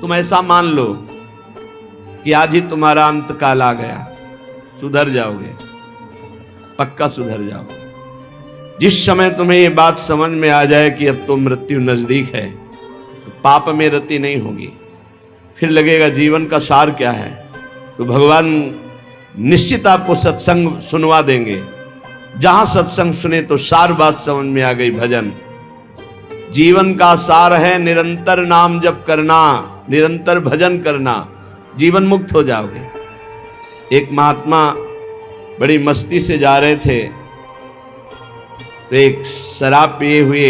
तुम ऐसा मान लो कि आज ही तुम्हारा अंत काल आ गया, सुधर जाओगे, पक्का सुधर जाओगे। जिस समय तुम्हें ये बात समझ में आ जाए कि अब तो मृत्यु नजदीक है, तो पाप में रति नहीं होगी। फिर लगेगा जीवन का सार क्या है, तो भगवान निश्चित आपको सत्संग सुनवा देंगे। जहां सत्संग सुने तो सार बात समझ में आ गई। भजन जीवन का सार है, निरंतर नाम जप करना, निरंतर भजन करना, जीवन मुक्त हो जाओगे। एक महात्मा बड़ी मस्ती से जा रहे थे, तो एक शराब पिए हुए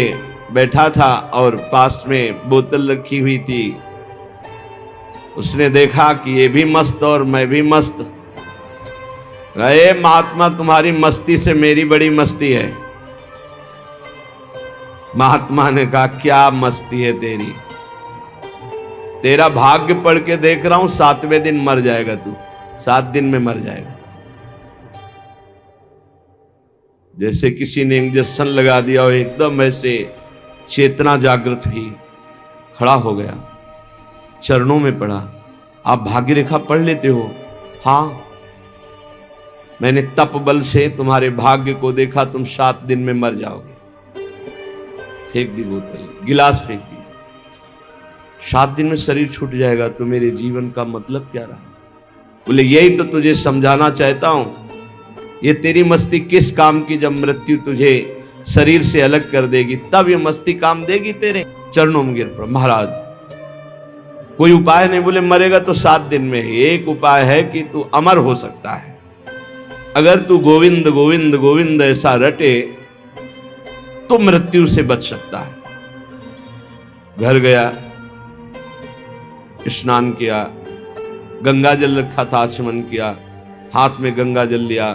बैठा था और पास में बोतल रखी हुई थी। उसने देखा कि ये भी मस्त और मैं भी मस्त। अरे महात्मा, तुम्हारी मस्ती से मेरी बड़ी मस्ती है। महात्मा ने कहा, क्या मस्ती है तेरी? तेरा भाग्य पढ़ के देख रहा हूं, 7वें दिन मर जाएगा तू, 7 दिन में मर जाएगा। जैसे किसी ने इंजेक्शन लगा दिया और एकदम ऐसे चेतना जागृत हुई, खड़ा हो गया, चरणों में पड़ा। आप भाग्य रेखा पढ़ लेते हो? हाँ, मैंने तप बल से तुम्हारे भाग्य को देखा, तुम 7 दिन में मर जाओगे। फेंक दी बोतल, गिलास फेंक दिया। 7 दिन में शरीर छूट जाएगा, तो मेरे जीवन का मतलब क्या रहा? बोले यही तो तुझे समझाना चाहता हूं। ये तेरी मस्ती किस काम की, जब मृत्यु तुझे शरीर से अलग कर देगी, तब ये मस्ती काम देगी तेरे। चरणों में गिर पड़ा। महाराज कोई उपाय नहीं? बोले मरेगा तो 7 दिन में ही। एक उपाय है कि तू अमर हो सकता है। अगर तू गोविंद गोविंद गोविंद ऐसा रटे तो मृत्यु से बच सकता है। घर गया, स्नान किया, गंगा जल रखा था, आचमन किया, हाथ में गंगा जल लिया।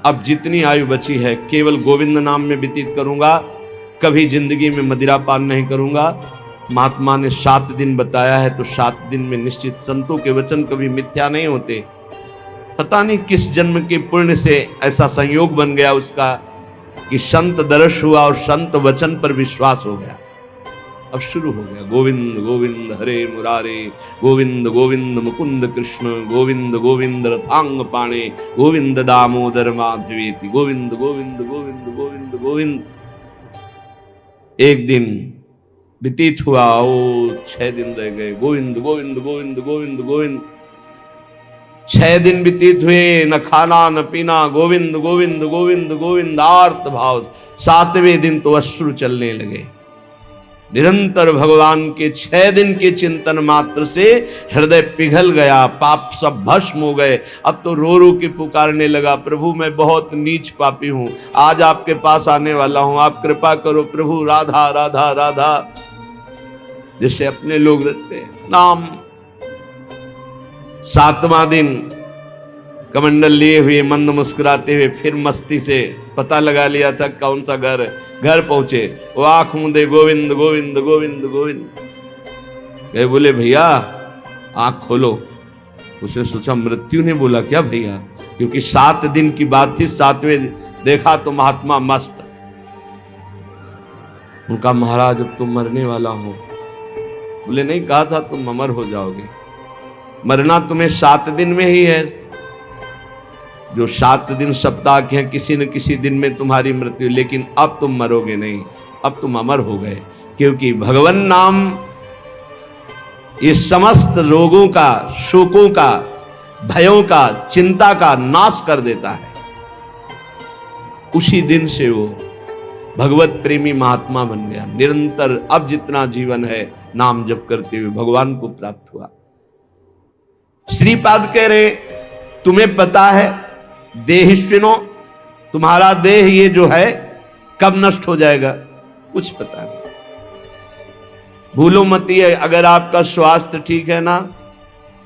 अब जितनी आयु बची है केवल गोविंद नाम में व्यतीत करूंगा, कभी जिंदगी में मदिरा पान नहीं करूंगा। महात्मा ने 7 दिन बताया है, तो 7 दिन में निश्चित, संतों के वचन कभी मिथ्या नहीं होते। पता नहीं किस जन्म के पुण्य से ऐसा संयोग बन गया उसका कि संत दर्श हुआ और संत वचन पर विश्वास हो गया। अब शुरू हो गया, गोविंद गोविंद हरे मुरारे, गोविंद गोविंद मुकुंद कृष्ण, गोविंद गोविंद रथांग पाणे, गोविंद दामोदर माधवेति, गोविंद गोविंद गोविंद गोविंद गोविंद। एक दिन व्यतीत हुआ, ओ 6 दिन रह गए, गोविंद गोविंद गोविंद गोविंद गोविंद। 6 दिन व्यतीत हुए, न खाना न पीना, गोविंद गोविंद गोविंद गोविंद, आर्त भाव। 7वें दिन तो अश्रु चलने लगे। निरंतर भगवान के 6 दिन के चिंतन मात्र से हृदय पिघल गया, पाप सब भस्म हो गए। अब तो रो रो के पुकारने लगा, प्रभु मैं बहुत नीच पापी हूं, आज आपके पास आने वाला हूं, आप कृपा करो प्रभु, राधा राधा राधा, जैसे अपने लोग रखते हैं नाम। 7वां दिन कमंडल लिए हुए, मंद मुस्कुराते हुए, फिर मस्ती से पता लगा लिया था कौन सा घर है। घर पहुंचे, वो आंख मूंदे, गोविंद गोविंद गोविंद गोविंद। गए, बोले भैया आंख खोलो। उसने सोचा मृत्यु ने बोला क्या भैया, क्योंकि 7 दिन की बात थी। 7वें देखा तो महात्मा मस्त। उनका महाराज अब तुम मरने वाला हो। बोले नहीं, कहा था तुम अमर हो जाओगे। मरना तुम्हें 7 दिन में ही है। जो 7 दिन सप्ताह के हैं, किसी न किसी दिन में तुम्हारी मृत्यु, लेकिन अब तुम मरोगे नहीं, अब तुम अमर हो गए। क्योंकि भगवान नाम ये समस्त रोगों का, शोकों का, भयों का, चिंता का नाश कर देता है। उसी दिन से वो भगवत प्रेमी महात्मा बन गया। निरंतर अब जितना जीवन है नाम जप करते हुए भगवान को प्राप्त हुआ। श्रीपाद कह रहे, तुम्हें पता है देहिष्विनो, तुम्हारा देह ये जो है कब नष्ट हो जाएगा, कुछ पता नहीं। भूलो मत ये, अगर आपका स्वास्थ्य ठीक है ना,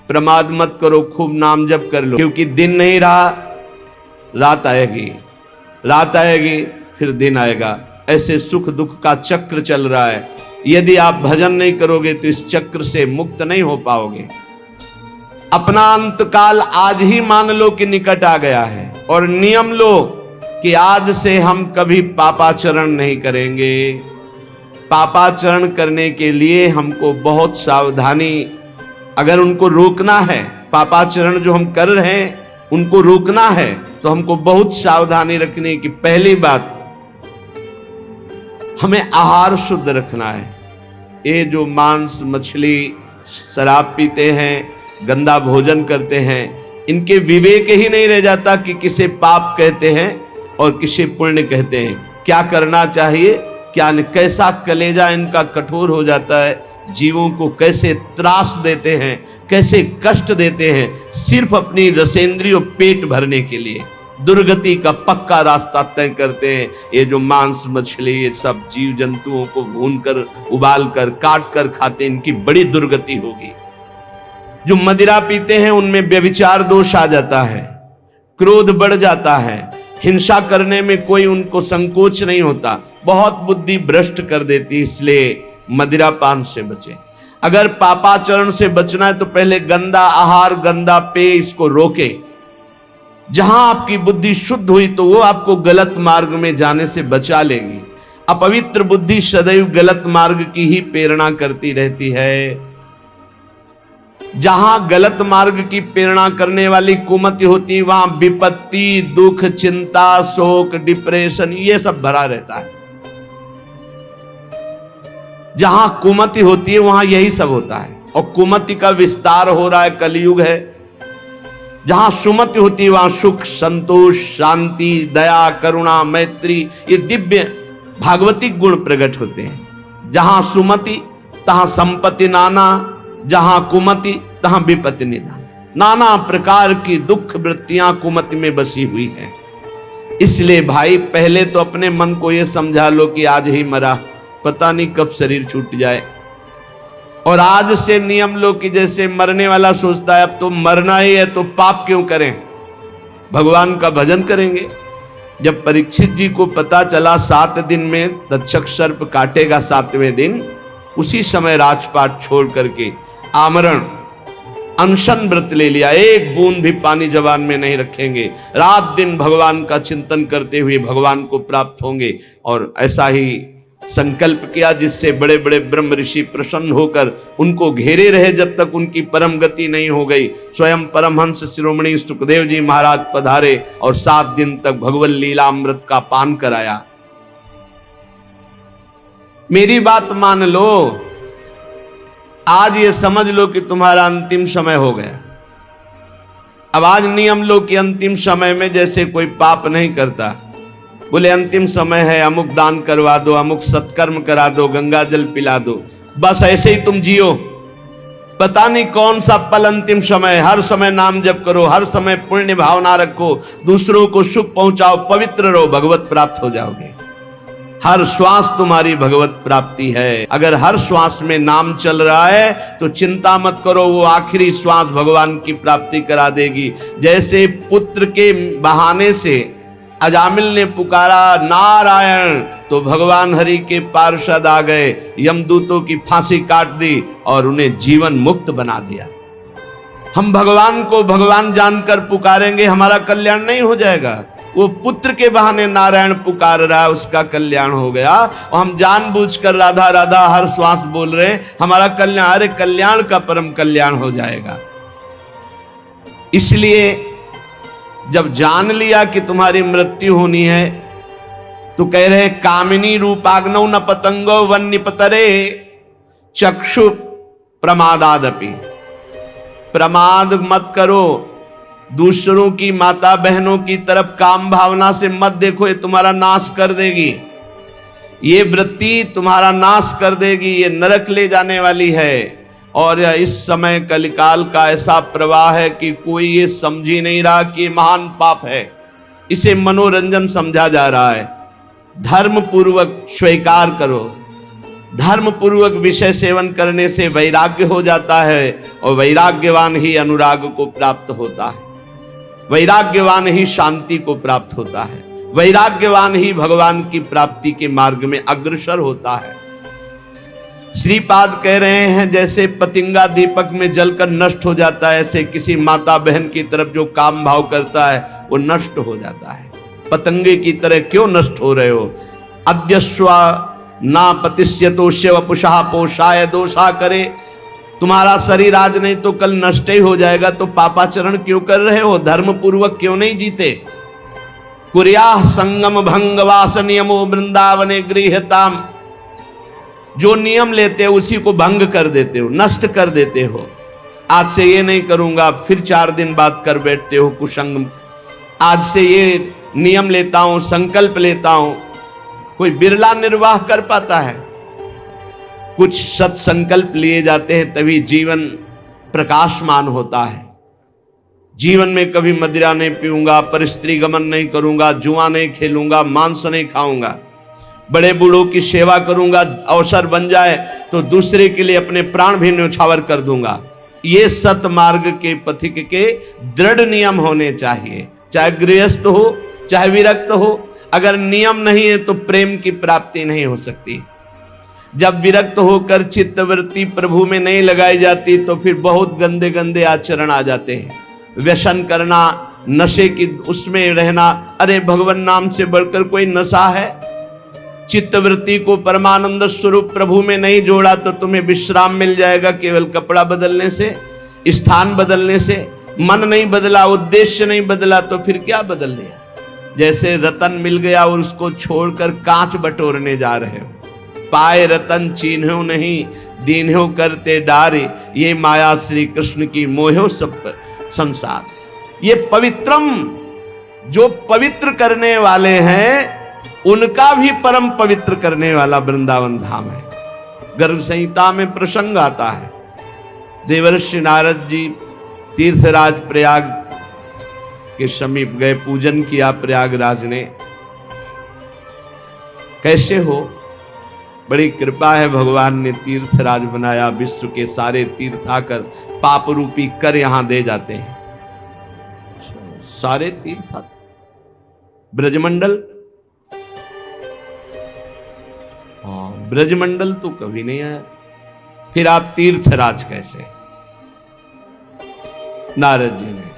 प्रमाद मत करो, खूब नाम जप कर लो, क्योंकि दिन नहीं रहा, रात आएगी, रात आएगी, फिर दिन आएगा। ऐसे सुख दुख का चक्र चल रहा है। यदि आप भजन नहीं करोगे तो इस चक्र से मुक्त नहीं हो पाओगे। अपना अंतकाल आज ही मान लो कि निकट आ गया है, और नियम लो कि आज से हम कभी पापाचरण नहीं करेंगे। पापाचरण करने के लिए हमको बहुत सावधानी अगर उनको रोकना है, पापाचरण जो हम कर रहे हैं उनको रोकना है, तो हमको बहुत सावधानी रखनी कि पहली बात हमें आहार शुद्ध रखना है। ये जो मांस मछली शराब पीते हैं, गंदा भोजन करते हैं, इनके विवेक ही नहीं रह जाता कि किसे पाप कहते हैं और किसे पुण्य कहते हैं, क्या करना चाहिए क्या नहीं। कैसा कलेजा इनका कठोर हो जाता है, जीवों को कैसे त्रास देते हैं, कैसे कष्ट देते हैं, सिर्फ अपनी रसेंद्रिय पेट भरने के लिए दुर्गति का पक्का रास्ता तय करते हैं। ये जो मांस मछली ये सब जीव जंतुओं को भूनकर उबाल कर काट कर खाते, इनकी बड़ी दुर्गति होगी। जो मदिरा पीते हैं उनमें व्यभिचार दोष आ जाता है, क्रोध बढ़ जाता है, हिंसा करने में कोई उनको संकोच नहीं होता, बहुत बुद्धि भ्रष्ट कर देती। इसलिए मदिरा पान से बचें। अगर पापाचरण से बचना है तो पहले गंदा आहार गंदा पेय इसको रोके। जहां आपकी बुद्धि शुद्ध हुई तो वो आपको गलत मार्ग में जाने से बचा लेगी। अपवित्र बुद्धि सदैव गलत मार्ग की ही प्रेरणा करती रहती है। जहां गलत मार्ग की प्रेरणा करने वाली कुमति होती है वहां विपत्ति, दुख, चिंता, शोक, डिप्रेशन ये सब भरा रहता है। जहां कुमति होती है वहां यही सब होता है और कुमति का विस्तार हो रहा है, कलयुग है। जहां सुमति होती है वहां सुख, संतोष, शांति, दया, करुणा, मैत्री ये दिव्य भागवतिक गुण प्रकट होते हैं। जहां सुमति तहां संपत्ति नाना, जहां कुमति तहां विपत्ति निधान। नाना प्रकार की दुख वृत्तियां कुमति में बसी हुई हैं। इसलिए भाई पहले तो अपने मन को यह समझा लो कि आज ही मरा, पता नहीं कब शरीर छूट जाए। और आज से नियम लो कि जैसे मरने वाला सोचता है अब तो मरना ही है तो पाप क्यों करें, भगवान का भजन करेंगे। जब परीक्षित जी को पता चला 7 दिन में तक्षक सर्प काटेगा 7वें दिन, उसी समय राजपाट छोड़ करके आमरण अनशन व्रत ले लिया। एक बूंद भी पानी जबान में नहीं रखेंगे, रात दिन भगवान का चिंतन करते हुए भगवान को प्राप्त होंगे। और ऐसा ही संकल्प किया जिससे बड़े बड़े ब्रह्म ऋषि प्रसन्न होकर उनको घेरे रहे जब तक उनकी परम गति नहीं हो गई। स्वयं परमहंस शिरोमणि सुखदेव जी महाराज पधारे और 7 दिन तक भगवत लीलामृत का पान कराया। मेरी बात मान लो, आज ये समझ लो कि तुम्हारा अंतिम समय हो गया। अब आज नियम लो कि अंतिम समय में जैसे कोई पाप नहीं करता, बोले अंतिम समय है, अमुक दान करवा दो, अमुक सत्कर्म करा दो, गंगा जल पिला दो, बस ऐसे ही तुम जियो। पता नहीं कौन सा पल अंतिम समय। हर समय नाम जप करो, हर समय पुण्य भावना रखो, दूसरों को सुख पहुंचाओ, पवित्र रहो, भगवत प्राप्त हो जाओगे। हर श्वास तुम्हारी भगवत प्राप्ति है। अगर हर श्वास में नाम चल रहा है तो चिंता मत करो, वो आखिरी श्वास भगवान की प्राप्ति करा देगी। जैसे पुत्र के बहाने से अजामिल ने पुकारा नारायण तो भगवान हरि के पार्षद आ गए, यमदूतों की फांसी काट दी और उन्हें जीवन मुक्त बना दिया। हम भगवान को भगवान जानकर पुकारेंगे, हमारा कल्याण नहीं हो जाएगा। वो पुत्र के बहाने नारायण पुकार रहा है, उसका कल्याण हो गया। और हम जानबूझकर राधा राधा हर श्वास बोल रहे हैं, हमारा कल्याण, अरे कल्याण का परम कल्याण हो जाएगा। इसलिए जब जान लिया कि तुम्हारी मृत्यु होनी है तो कह रहे कामिनी रूपाग्नौ न पतंगो वन निपतरे चक्षु प्रमादादपि। प्रमाद मत करो, दूसरों की माता बहनों की तरफ काम भावना से मत देखो, ये तुम्हारा नाश कर देगी। ये वृत्ति तुम्हारा नाश कर देगी, ये नरक ले जाने वाली है। और इस समय कलिकाल का ऐसा प्रवाह है कि कोई ये समझ ही नहीं रहा कि महान पाप है, इसे मनोरंजन समझा जा रहा है। धर्म पूर्वक स्वीकार करो। धर्म पूर्वक विषय सेवन करने से वैराग्य हो जाता है और वैराग्यवान ही अनुराग को प्राप्त होता है। वैराग्यवान ही शांति को प्राप्त होता है। वैराग्यवान ही भगवान की प्राप्ति के मार्ग में अग्रसर होता है। श्रीपाद कह रहे हैं जैसे पतिंगा दीपक में जलकर नष्ट हो जाता है, ऐसे किसी माता बहन की तरफ जो काम भाव करता है वो नष्ट हो जाता है। पतंगे की तरह क्यों नष्ट हो रहे हो? अद्यस्वा ना प्रतिष्यतो शिव पुषा पोषाय दोषा करे। तुम्हारा शरीर आज नहीं तो कल नष्ट ही हो जाएगा, तो पापाचरण क्यों कर रहे हो? धर्म पूर्वक क्यों नहीं जीते? कुर्याः संगम भंग वास नियमो वृंदावने गृह्यताम। जो नियम लेते हो उसी को भंग कर देते हो, नष्ट कर देते हो। आज से ये नहीं करूंगा, फिर 4 दिन बाद कर बैठते हो कुसंग। आज से ये नियम लेता हूं, संकल्प लेता हूं। कोई बिरला निर्वाह कर पाता है। कुछ सत्संकल्प लिए जाते हैं तभी जीवन प्रकाशमान होता है। जीवन में कभी मदिरा नहीं पीऊंगा, परस्त्री गमन नहीं करूंगा, जुआ नहीं खेलूंगा, मांस नहीं खाऊंगा, बड़े बूढ़ों की सेवा करूंगा, अवसर बन जाए तो दूसरे के लिए अपने प्राण भी न्यौछावर कर दूंगा। ये सत मार्ग के पथिक के दृढ़ नियम होने चाहिए, चाहे गृहस्थ हो चाहे विरक्त हो। अगर नियम नहीं है तो प्रेम की प्राप्ति नहीं हो सकती। जब विरक्त होकर चित्तवृत्ति प्रभु में नहीं लगाई जाती तो फिर बहुत गंदे गंदे आचरण आ जाते हैं। व्यसन करना, नशे की उसमें रहना, अरे भगवान नाम से बढ़कर कोई नशा है? चित्तवृत्ति को परमानंद स्वरूप प्रभु में नहीं जोड़ा तो तुम्हें विश्राम मिल जाएगा केवल कपड़ा बदलने से, स्थान बदलने से। मन नहीं बदला, उद्देश्य नहीं बदला तो फिर क्या बदल लिया? जैसे रतन मिल गया और उसको छोड़कर कांच बटोरने जा रहे हो। पाए रतन चीन्हो नहीं, दीन्हो करते डारे, ये माया श्री कृष्ण की मोहो सब संसार। ये पवित्रम, जो पवित्र करने वाले हैं उनका भी परम पवित्र करने वाला वृंदावन धाम है। गर्भ संहिता में प्रसंग आता है, देवर्षि नारद जी तीर्थराज प्रयाग के समीप गए, पूजन किया प्रयागराज ने। कैसे हो? बड़ी कृपा है, भगवान ने तीर्थराज बनाया, विश्व के सारे तीर्थ आकर पाप रूपी कर यहां दे जाते हैं। सारे तीर्थ ब्रजमंडल, ब्रजमंडल तो कभी नहीं आया, फिर आप तीर्थराज कैसे? नारद जी ने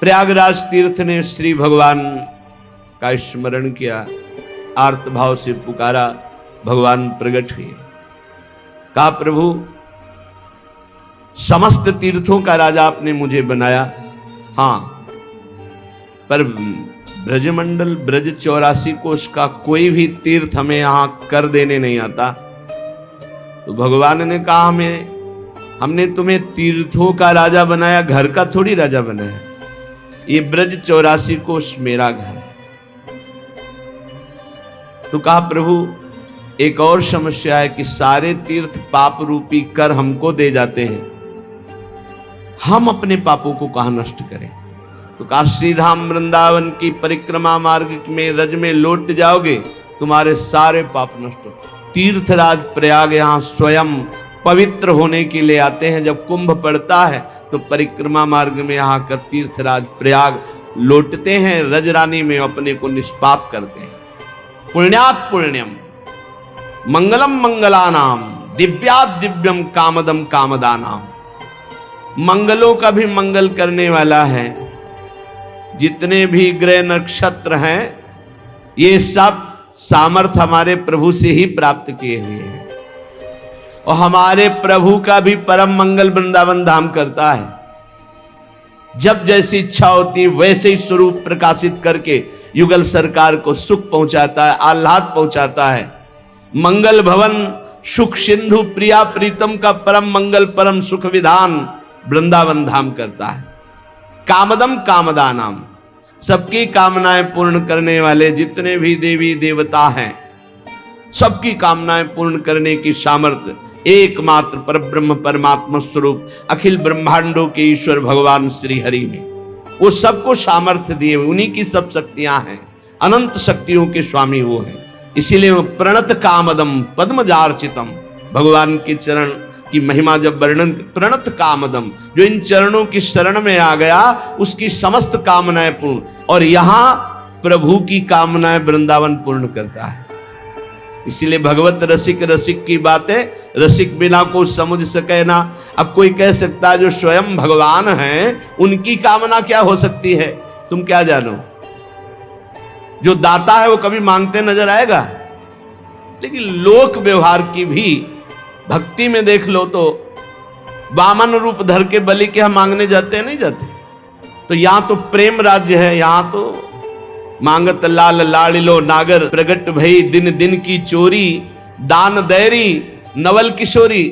प्रयागराज तीर्थ ने श्री भगवान का स्मरण किया, आर्त भाव से पुकारा, भगवान प्रकट हुए। कहा प्रभु समस्त तीर्थों का राजा आपने मुझे बनाया, हां, पर ब्रजमंडल ब्रज 84 कोष का कोई भी तीर्थ हमें यहां कर देने नहीं आता। तो भगवान ने कहा हमने तुम्हें तीर्थों का राजा बनाया, घर का थोड़ी राजा बनाया। ये ब्रज 84 कोष मेरा घर है। तो कहा प्रभु एक और समस्या है कि सारे तीर्थ पाप रूपी कर हमको दे जाते हैं, हम अपने पापों को कहां नष्ट करें? तो कहा श्रीधाम वृंदावन की परिक्रमा मार्ग में रज में लौट जाओगे, तुम्हारे सारे पाप नष्ट हो। तीर्थराज प्रयाग यहां स्वयं पवित्र होने के लिए आते हैं। जब कुंभ पड़ता है तो परिक्रमा मार्ग में यहाँ कर तीर्थराज प्रयाग लौटते हैं, रजरानी में अपने को निष्पाप करते हैं। पुण्यात् पुण्यम मंगलम मंगलानाम दिव्यात् दिव्यम कामदम कामदानाम। मंगलों का भी मंगल करने वाला है। जितने भी ग्रह नक्षत्र हैं ये सब सामर्थ्य हमारे प्रभु से ही प्राप्त किए हुए हैं। और हमारे प्रभु का भी परम मंगल वृंदावन धाम करता है। जब जैसी इच्छा होती वैसे ही स्वरूप प्रकाशित करके युगल सरकार को सुख पहुंचाता है, आह्लाद पहुंचाता है। मंगल भवन सुख सिंधु प्रिया प्रीतम का परम मंगल परम सुख विधान वृंदावन धाम करता है। कामदम कामदानाम, सबकी कामनाएं पूर्ण करने वाले जितने भी देवी देवता हैं, सबकी कामनाएं पूर्ण करने की सामर्थ्य एकमात्र परब्रह्म परमात्मा स्वरूप अखिल ब्रह्मांडों के ईश्वर भगवान श्री हरि में। वो सबको सामर्थ्य दिए, उन्हीं की सब शक्तियां हैं, अनंत शक्तियों के स्वामी वो हैं। इसीलिए वो प्रणत कामदम पद्मजार्चितम, भगवान के चरण की महिमा जब वर्णन, प्रणत कामदम, जो इन चरणों की शरण में आ गया उसकी समस्त कामनाएं पूर्ण। और यहां प्रभु की कामनाएं वृंदावन पूर्ण करता है। इसीलिए भगवत रसिक रसिक की बातें रसिक बिना को समझ सके ना। अब कोई कह सकता है जो स्वयं भगवान हैं उनकी कामना क्या हो सकती है, तुम क्या जानो? जो दाता है वो कभी मांगते नजर आएगा? लेकिन लोक व्यवहार की भी भक्ति में देख लो तो वामन रूप धर के बलि के हम मांगने जाते हैं, नहीं जाते? तो यहां तो प्रेम राज्य है, यहां तो मांगत लाल लाड़िलो नागर, प्रगट भई दिन दिन की चोरी, दान दैरी नवल किशोरी।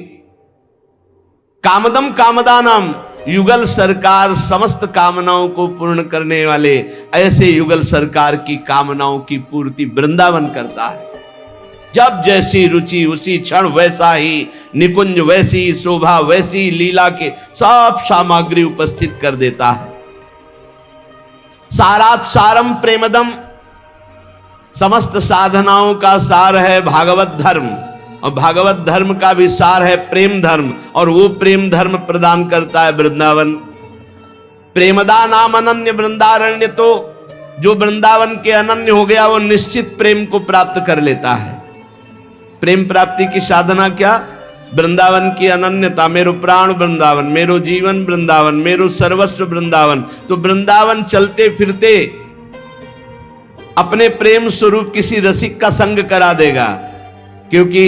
कामदम कामदानम, युगल सरकार समस्त कामनाओं को पूर्ण करने वाले, ऐसे युगल सरकार की कामनाओं की पूर्ति वृंदावन करता है। जब जैसी रुचि उसी क्षण वैसा ही निकुंज, वैसी शोभा, वैसी लीला के सब सामग्री उपस्थित कर देता है। सारात सारम प्रेमदम, समस्त साधनाओं का सार है भागवत धर्म, और भागवत धर्म का भी सार है प्रेम धर्म, और वो प्रेम धर्म प्रदान करता है वृंदावन। प्रेमदा नाम अनन्य वृंदारण्य, तो जो वृंदावन के अनन्य हो गया वो निश्चित प्रेम को प्राप्त कर लेता है। प्रेम प्राप्ति की साधना क्या? वृंदावन की अनन्यता। मेरो प्राण वृंदावन, मेरो जीवन वृंदावन, मेरो सर्वस्व वृंदावन। तो वृंदावन चलते फिरते अपने प्रेम स्वरूप किसी रसिक का संग करा देगा, क्योंकि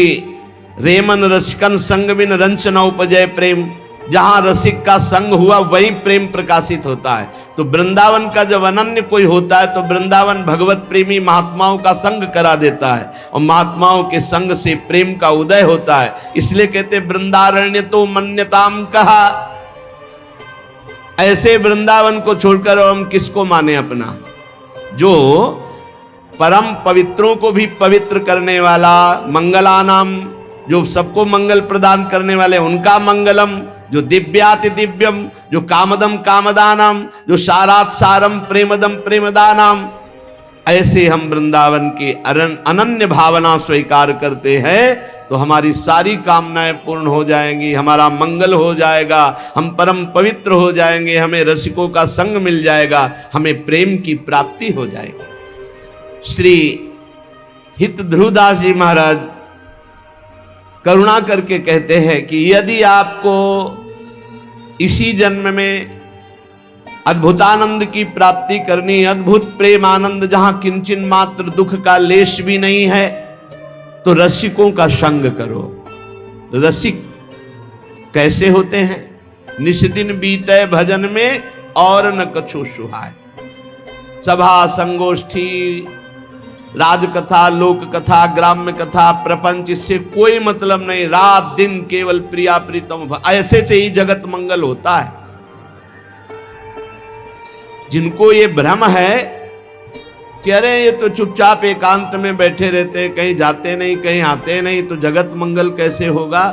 रेमन रसिकन संग बिन रंच न उपजय प्रेम। जहां रसिक का संग हुआ वहीं प्रेम प्रकाशित होता है। तो वृंदावन का जब अनन्य कोई होता है तो वृंदावन भगवत प्रेमी महात्माओं का संग करा देता है, और महात्माओं के संग से प्रेम का उदय होता है। इसलिए कहते वृंदारण्य तो मन्यताम कहा। ऐसे वृंदावन को छोड़कर हम किसको माने अपना? जो परम पवित्रों को भी पवित्र करने वाला, मंगलानाम, जो सबको मंगल प्रदान करने वाले उनका मंगलम, जो दिव्याति दिव्यम, जो कामदम कामदानम, जो सारात सारम प्रेमदम प्रेमदानम, ऐसे हम वृंदावन की अनन्य भावना स्वीकार करते हैं तो हमारी सारी कामनाएं पूर्ण हो जाएंगी, हमारा मंगल हो जाएगा, हम परम पवित्र हो जाएंगे, हमें रसिकों का संग मिल जाएगा, हमें प्रेम की प्राप्ति हो जाएगी। श्री हित ध्रुवदास जी महाराज करुणा करके कहते हैं कि यदि आपको इसी जन्म में अद्भुतानंद की प्राप्ति करनी, अद्भुत प्रेम आनंद जहां किंचन मात्र दुख का लेश भी नहीं है, तो रसिकों का संग करो। रसिक कैसे होते हैं? निष्दिन बीते भजन में और न कछु सुहाय। सभा संगोष्ठी, राजकथा, लोक कथा, ग्राम्य कथा, प्रपंच, इससे कोई मतलब नहीं। रात दिन केवल प्रिया प्रीतम, ऐसे से ही जगत मंगल होता है। जिनको ये भ्रम है कि अरे ये तो चुपचाप एकांत में बैठे रहते हैं, कहीं जाते नहीं, कहीं आते नहीं, तो जगत मंगल कैसे होगा?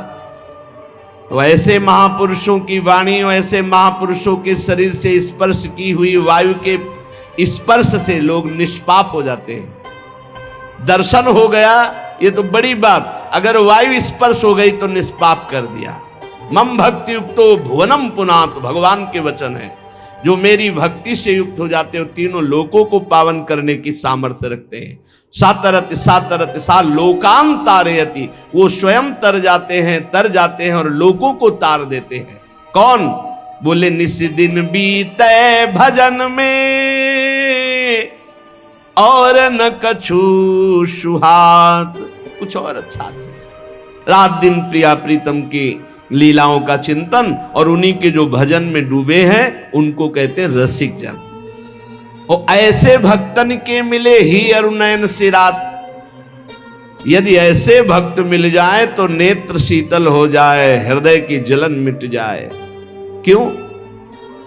तो ऐसे महापुरुषों की वाणी, ऐसे महापुरुषों के शरीर से स्पर्श की हुई वायु के स्पर्श से लोग निष्पाप हो जाते हैं। दर्शन हो गया ये तो बड़ी बात, अगर वायु स्पर्श हो गई तो निष्पाप कर दिया। मम भक्ति युक्तो भुवनम पुनात, भगवान के वचन है। जो मेरी भक्ति से युक्त हो जाते हो तीनों लोकों को पावन करने की सामर्थ्य रखते हैं। सातरत सातरत सा लोकान तारयति, वो स्वयं तर जाते हैं और लोगों को तार देते हैं। कौन? बोले निस दिन बीते भजन में और न कछु सुहात। कुछ और अच्छा नहीं, रात दिन प्रिया प्रीतम की लीलाओं का चिंतन, और उन्हीं के जो भजन में डूबे हैं उनको कहते हैं रसिक जन। और ऐसे भक्तन के मिले ही अरुणयन से रात। यदि ऐसे भक्त मिल जाए तो नेत्र शीतल हो जाए, हृदय की जलन मिट जाए। क्यों?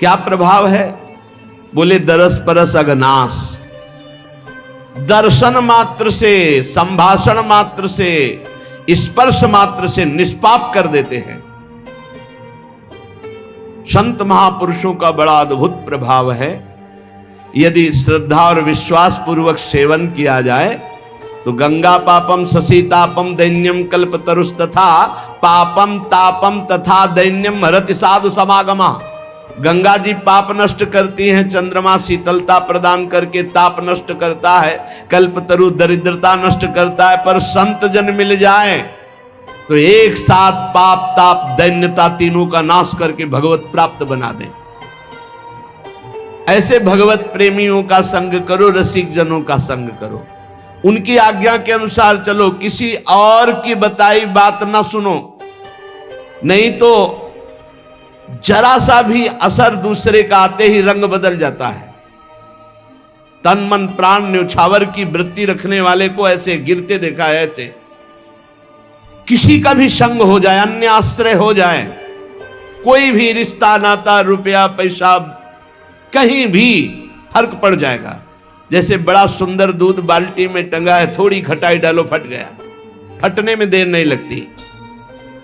क्या प्रभाव है? बोले दरस परस अगनाश। दर्शन मात्र से, संभाषण मात्र से, स्पर्श मात्र से निष्पाप कर देते हैं। संत महापुरुषों का बड़ा अद्भुत प्रभाव है। यदि श्रद्धा और विश्वास पूर्वक सेवन किया जाए तो गंगा पापम शशि तापम दैन्यम कल्पतरुष तथा पापम तापम तथा दैन्यम हरति साधु समागमा। गंगा जी पाप नष्ट करती हैं, चंद्रमा शीतलता प्रदान करके ताप नष्ट करता है, कल्पतरु दरिद्रता नष्ट करता है। पर संत जन मिल जाए तो एक साथ पाप ताप दैन्यता तीनों का नाश करके भगवत प्राप्त बना दें। ऐसे भगवत प्रेमियों का संग करो, रसिक जनों का संग करो, उनकी आज्ञा के अनुसार चलो, किसी और की बताई बात ना सुनो। नहीं तो जरा सा भी असर दूसरे का आते ही रंग बदल जाता है। तन मन प्राण न्यौछावर की वृत्ति रखने वाले को ऐसे गिरते देखा है। ऐसे किसी का भी संग हो जाए, अन्य आश्रय हो जाए, कोई भी रिश्ता नाता रुपया पैसा कहीं भी फर्क पड़ जाएगा। जैसे बड़ा सुंदर दूध बाल्टी में टंगा है, थोड़ी खटाई डालो फट गया, फटने में देर नहीं लगती।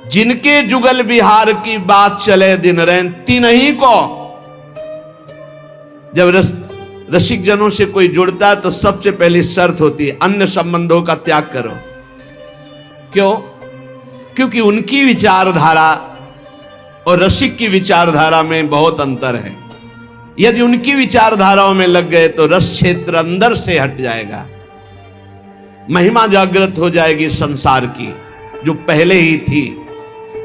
जिनके जुगल बिहार की बात चले दिन रैन, तीनही को जब रसिक जनों से कोई जुड़ता है तो सबसे पहली शर्त होती है अन्य संबंधों का त्याग करो। क्यों? क्योंकि उनकी विचारधारा और रसिक की विचारधारा में बहुत अंतर है। यदि उनकी विचारधाराओं में लग गए तो रस क्षेत्र अंदर से हट जाएगा, महिमा जागृत हो जाएगी संसार की जो पहले ही थी,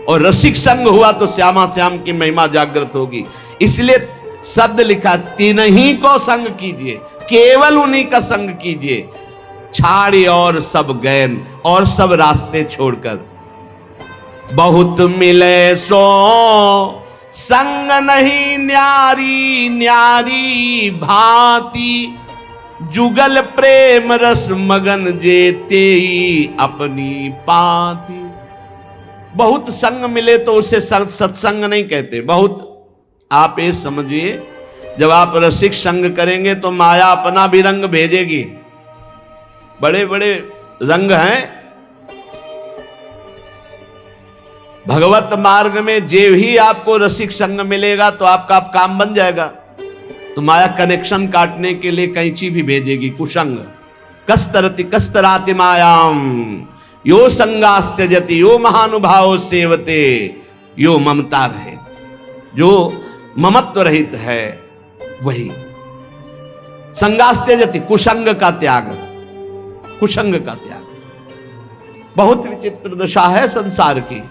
और रसिक संग हुआ तो श्यामा श्याम की महिमा जागृत होगी। इसलिए शब्द लिखा, तीनही को संग कीजिए, केवल उन्हीं का संग कीजिए, छाड़ी और सब गैन और सब रास्ते छोड़कर। बहुत मिले सो संग नहीं न्यारी, न्यारी भांति जुगल प्रेम रस मगन जेते अपनी पाती। बहुत संग मिले तो उसे सत्संग नहीं कहते। बहुत, आप ये समझिए, जब आप रसिक संग करेंगे तो माया अपना भी रंग भेजेगी। बड़े बड़े रंग हैं भगवत मार्ग में। जे ही आपको रसिक संग मिलेगा तो आपका काम बन जाएगा। तो माया कनेक्शन काटने के लिए कैंची भी भेजेगी, कुसंग। कस्तरति कस्तराति मायाम यो संगास्त्यजति यो महानुभाव सेवते यो ममता रहित, जो ममत्व रहित है वही संगास्त्यजति, कुसंग का त्याग, कुसंग का त्याग। बहुत विचित्र दशा है संसार की।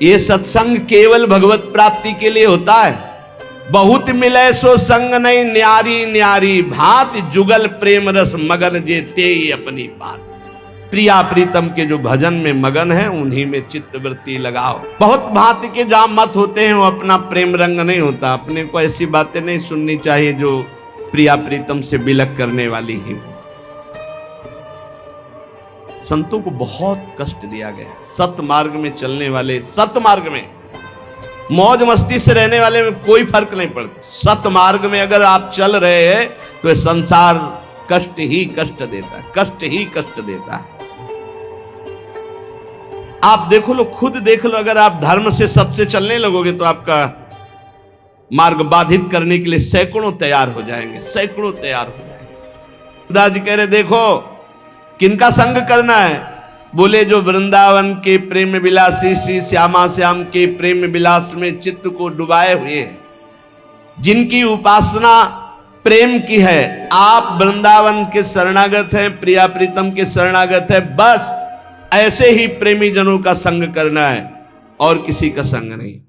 ये सत्संग केवल भगवत प्राप्ति के लिए होता है। बहुत मिले सो संग नहीं, न्यारी न्यारी भांति जुगल प्रेम रस मगन जेते अपनी बात। प्रिया प्रीतम के जो भजन में मगन है उन्हीं में चित्त वृत्ति लगाओ। बहुत भांति के जहां मत होते हैं वो अपना प्रेम रंग नहीं होता। अपने को ऐसी बातें नहीं सुननी चाहिए जो प्रिया प्रीतम से बिलक करने वाली ही हो। संतों को बहुत कष्ट दिया गया। सत मार्ग में चलने वाले, सत मार्ग में मौज मस्ती से रहने वाले में कोई फर्क नहीं पड़ता। सत मार्ग में अगर आप चल रहे हैं तो संसार कष्ट ही कष्ट देता है, कष्ट ही कष्ट देता है। आप देखो लो, खुद देख लो, अगर आप धर्म से सत से चलने लगोगे तो आपका मार्ग बाधित करने के लिए सैकड़ों तैयार हो जाएंगे, सैकड़ों तैयार हो जाएंगे। खुदा जी कह रहे देखो किनका संग करना है। बोले जो वृंदावन के प्रेम विलासी श्री श्यामा श्याम के प्रेम विलास में चित्त को डुबाए हुए हैं, जिनकी उपासना प्रेम की है। आप वृंदावन के शरणागत हैं, प्रिया प्रीतम के शरणागत हैं, बस ऐसे ही प्रेमी जनों का संग करना है और किसी का संग नहीं।